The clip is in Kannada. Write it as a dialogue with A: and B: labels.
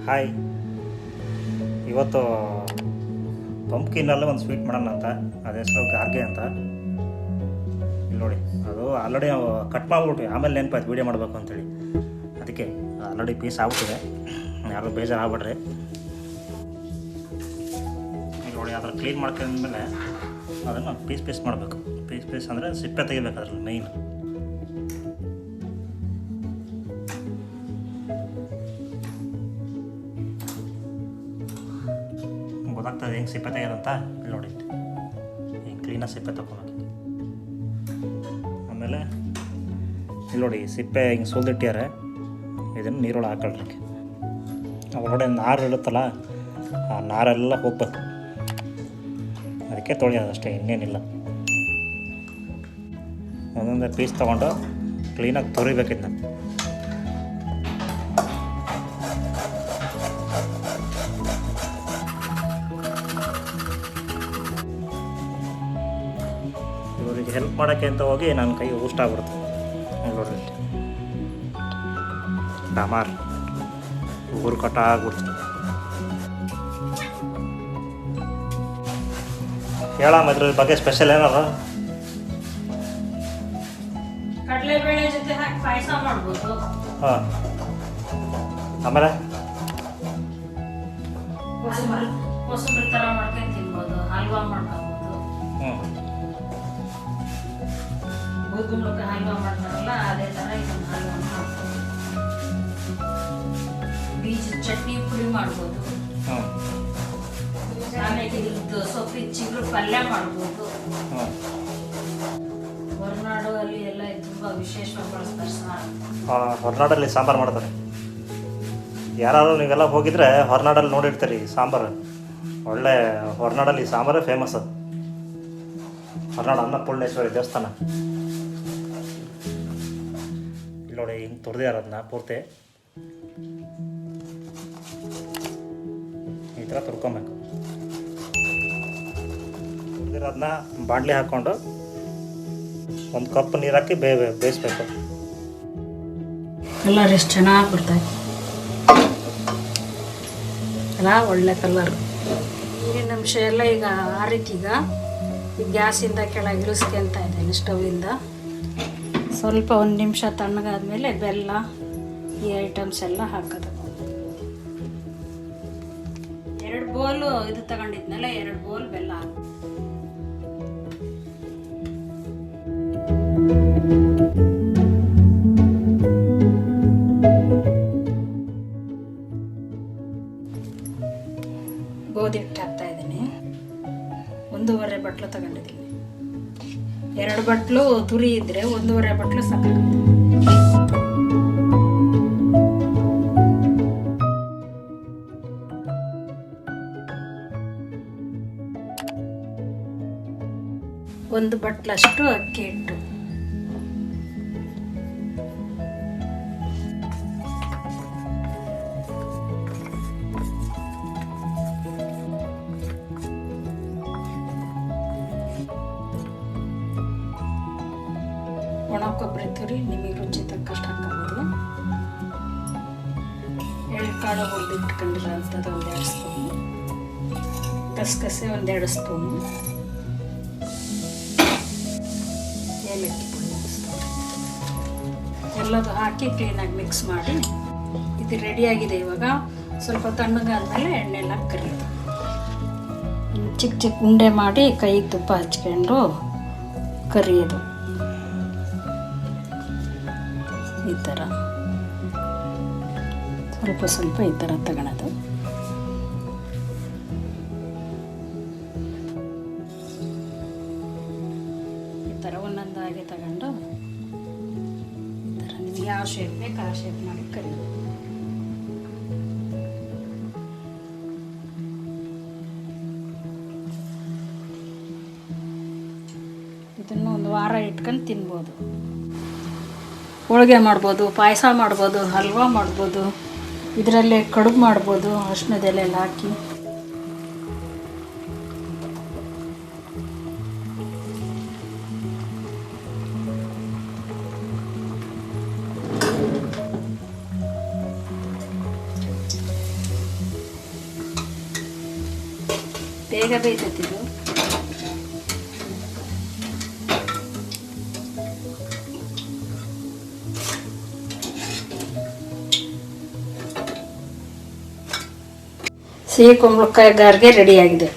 A: ಹಾಯ್, ಇವತ್ತು ಪಂಪ್ಕಿನಲ್ಲಿ ಒಂದು ಸ್ವೀಟ್ ಮಾಡೋಣ ಅಂತ. ಅದ ಹೆಸರು ಗಾರ್ಗೆ ಅಂತ. ಇಲ್ಲಿ ನೋಡಿ, ಅದು ಆಲ್ರೆಡಿ ನಾವು ಕಟ್ ಮಾಡಿಬಿಟ್ವಿ. ಆಮೇಲೆ ನೆನಪಾಯ್ತು ವೀಡಿಯೋ ಮಾಡಬೇಕು ಅಂತೇಳಿ. ಅದಕ್ಕೆ ಆಲ್ರೆಡಿ ಪೀಸ್ ಆಗ್ಬಿಟ್ಟಿದೆ, ಯಾರು ಬೇಜಾರಾಗ್ಬಿಡ್ರಿ. ಇಲ್ಲಿ ನೋಡಿ, ಅದನ್ನು ಕ್ಲೀನ್ ಮಾಡ್ಕೊಂಡ್ಮೇಲೆ ಅದನ್ನು ಪೀಸ್ ಮಾಡಬೇಕು. ಪೀಸ್ ಅಂದರೆ ಸಿಪ್ಪೆ ತೆಗಿಬೇಕು ಅದ್ರಲ್ಲಿ ಮೈನ್. ಗೊತ್ತಾಗ್ತದೆ ಹೆಂಗೆ ಸಿಪ್ಪೆ ತೆಗೆಯೋದಂತ. ಇಲ್ಲಿ ನೋಡಿ, ಹಿಂಗೆ ಕ್ಲೀನಾಗಿ ಸಿಪ್ಪೆ ತಗೊಬೇಕು. ಆಮೇಲೆ ಇಲ್ಲಿ ನೋಡಿ, ಸಿಪ್ಪೆ ಹಿಂಗೆ ಸುಲಿದಿಟ್ಟಿದ್ದಾರೆ. ಇದನ್ನು ನೀರೊಳಗೆ ಹಾಕೊಳ್ರಿ. ಒಳಗಡೆ ನಾರು ಇರುತ್ತಲ್ಲ, ಆ ನಾರೆಲ್ಲ ಹೋಗ್ಬೇಕು. ಅದಕ್ಕೆ ತೊಳೆಯೋದಷ್ಟೇ, ಇನ್ನೇನಿಲ್ಲ. ಒಂದೊಂದೇ ಪೀಸ್ ತೊಗೊಂಡು ಕ್ಲೀನಾಗಿ ತುರಿಬೇಕಿದ್ನ. ಇವರಿಗೆ ಹೆಲ್ಪ್ ಮಾಡೋಕ್ಕೆ ಅಂತ ಹೋಗಿ ನನ್ನ ಕೈ ಊಷ್ಟ ಆಗ್ಬಿಡ್ತು. ನೋಡ್ರಿ, ಡಮಾರ್ ಊರು ಕಟ್ಟ ಆಗ್ಬಿಡ್ತು. ಹೇಳಮ್ಮ ಇದ್ರ ಬಗ್ಗೆ ಸ್ಪೆಷಲ್ ಏನಾರ?
B: ಕಡಲೆಬೇಳೆ ಜೊತೆ ಹಾಕಿ ಪಾಯಸ ಮಾಡ್ಬೋದು.
A: ಹಾಂ, ಆಮೇಲೆ
B: ಕೋಸಂಬರಿ ಥರ ಮಾಡ್ಕೊಂಡು ತಿನ್ಬೋದು, ಹಲ್ವಾ ಮಾಡ್ಕೋಬೋದು. ಬೂದುಗುಂಬಳಕ ಹಲ್ವಾ ಮಾಡ್ತಾರಲ್ಲ, ಅದೇ ಥರ ಇದನ್ನು ಹಲ್ವಾ ಮಾಡ್ಬೋದು. ಬೀಜದ ಚಟ್ನಿ ಪುಡಿ ಮಾಡ್ಬೋದು. ಆಮೇಲೆ ಇದು ಸೊಪ್ಪಿನ ಚಿಗುರು ಪಲ್ಯ ಮಾಡ್ಬೋದು. ಹೊರನಾಡು ಅಲ್ಲಿ ಎಲ್ಲ ತುಂಬ ವಿಶೇಷವಾಗಿ ಬಳಸ್ತಾರೆ ಸಾರು.
A: ಹೊರನಾಡಲ್ಲಿ ಸಾಂಬಾರು ಮಾಡ್ತಾರೆ. ಯಾರು ನೀವೆಲ್ಲ ಹೋಗಿದ್ರೆ ಹೊರನಾಡಲ್ಲಿ ನೋಡಿರ್ತೀರಿ ಸಾಂಬಾರು. ಒಳ್ಳೆ ಹೊರನಾಡಲ್ಲಿ ಸಾಂಬಾರೇ ಫೇಮಸ್. ಹೊರನಾಡು ಅನ್ನಪೂರ್ಣೇಶ್ವರಿ ದೇವಸ್ಥಾನ. ಇಲ್ಲಿ ನೋಡಿ, ಹಿಂಗೆ ತುರಿದ್ಯಾರ ಅದನ್ನ ಪೂರ್ತಿ ಈ ಥರ ತುರ್ಕೊಬೇಕು. ತುರಿದಿರೋದನ್ನ ಬಾಣಲಿ ಹಾಕ್ಕೊಂಡು ಒಂದು ಕಪ್ ನೀರು ಹಾಕಿ ಬೇಯಿಸ್ಬೇಕು.
B: ಕಲರ್ ಎಷ್ಟು ಚೆನ್ನಾಗಿ ಬರ್ತದೆ ಅಲ್ಲ, ಒಳ್ಳೆ ಕಲರ್. ನೀರಿನ ಅಂಶ ಎಲ್ಲ ಈಗ ಆರಿತೀಗ ಗ್ಯಾಸಿಂದ ಕೆಳಗೆ ಇಳಿಸ್ಕೊಂತ ಇದ್ದೇನೆ ಸ್ಟವ್ವಿಂದ. ಸ್ವಲ್ಪ 1 ನಿಮಿಷ ತಣ್ಣಗಾದ್ಮೇಲೆ ಬೆಲ್ಲ, ಈ ಐಟಮ್ಸ್ ಎಲ್ಲ ಹಾಕೋದು. 2 ಬೋಲು ಇದು ತಗೊಂಡಿದ್ನಲ್ಲ, 2 ಬೋಲ್ ಬೆಲ್ಲ ಹಾಕಿ. ಗೋಧಿ ಹಿಟ್ಟು ಹಾಕ್ತಾ ಇದ್ದೀನಿ. 1.5 ಬಟ್ಲು ತಗೊಂಡಿದ್ದೀನಿ. 2 ಬಟ್ಲು ತುರಿ ಇದ್ರೆ 1.5 ಬಟ್ಲು ಸಕ್ಕರೆ. ಒಂದು ಬಟ್ಲಷ್ಟು ಅಕ್ಕಿ ಹಿಟ್ಟು. ಒಣ ಕೊಬ್ಬರಿ ತುರಿ ನಿಮಗೆ ರುಚಿ ತಕ್ಕಷ್ಟು ಹಾಕೋಬೋದು. ಎಳ್ಕಾಳು ಹುರಿದು ಇಟ್ಕೊಂಡಿರೋ ಅಂಥದ್ದು 1-2 ಸ್ಪೂನು, ಗಸಗಸೆ 1-2 ಸ್ಪೂನು, ಏಲಕ್ಕಿ ಪುಡಿ 1 ಸ್ಪೂನು, ಎಲ್ಲದು ಹಾಕಿ ಕ್ಲೀನಾಗಿ ಮಿಕ್ಸ್ ಮಾಡಿ ಇದು ರೆಡಿಯಾಗಿದೆ. ಇವಾಗ ಸ್ವಲ್ಪ ತಣ್ಣಗಾದ್ಮೇಲೆ ಎಣ್ಣೆಲ್ಲ ಕರಿಯೋದು. ಚಿಕ್ಕ ಉಂಡೆ ಮಾಡಿ ಕೈಗೆ ತುಪ್ಪ ಹಚ್ಕೊಂಡು ಕರಿಯೋದು. ಈ ಥರ ಸ್ವಲ್ಪ ಈ ಥರ ತಗೊಳೋದು. ಈ ಥರ ಒಂದೊಂದಾಗಿ ತಗೊಂಡು ಈ ಥರ ನಿಮ್ಗೆ ಯಾವ ಶೇಪ್ ಬೇಕು ಆ ಶೇಪ್ ಮಾಡಿ ಕರಿಯೋದು. ಇದನ್ನು 1 ವಾರ ಇಟ್ಕೊಂಡು ತಿನ್ಬೋದು. ಹೋಳಿಗೆ ಮಾಡ್ಬೋದು, ಪಾಯಸ ಮಾಡ್ಬೋದು, ಹಲ್ವಾ ಮಾಡ್ಬೋದು, ಇದರಲ್ಲೇ ಕಡುಬು ಮಾಡ್ಬೋದು ಅರಿಶಿಣದ ಎಲೆಯಲ್ಲಿ ಹಾಕಿ. ಬೇಗ ಬೇಯ್ತೈತಿದು. ಸಿಹಿ ಕುಂಬಳಕಾಯಿ ಗಾರ್ಗೆ ರೆಡಿಯಾಗಿದೆ.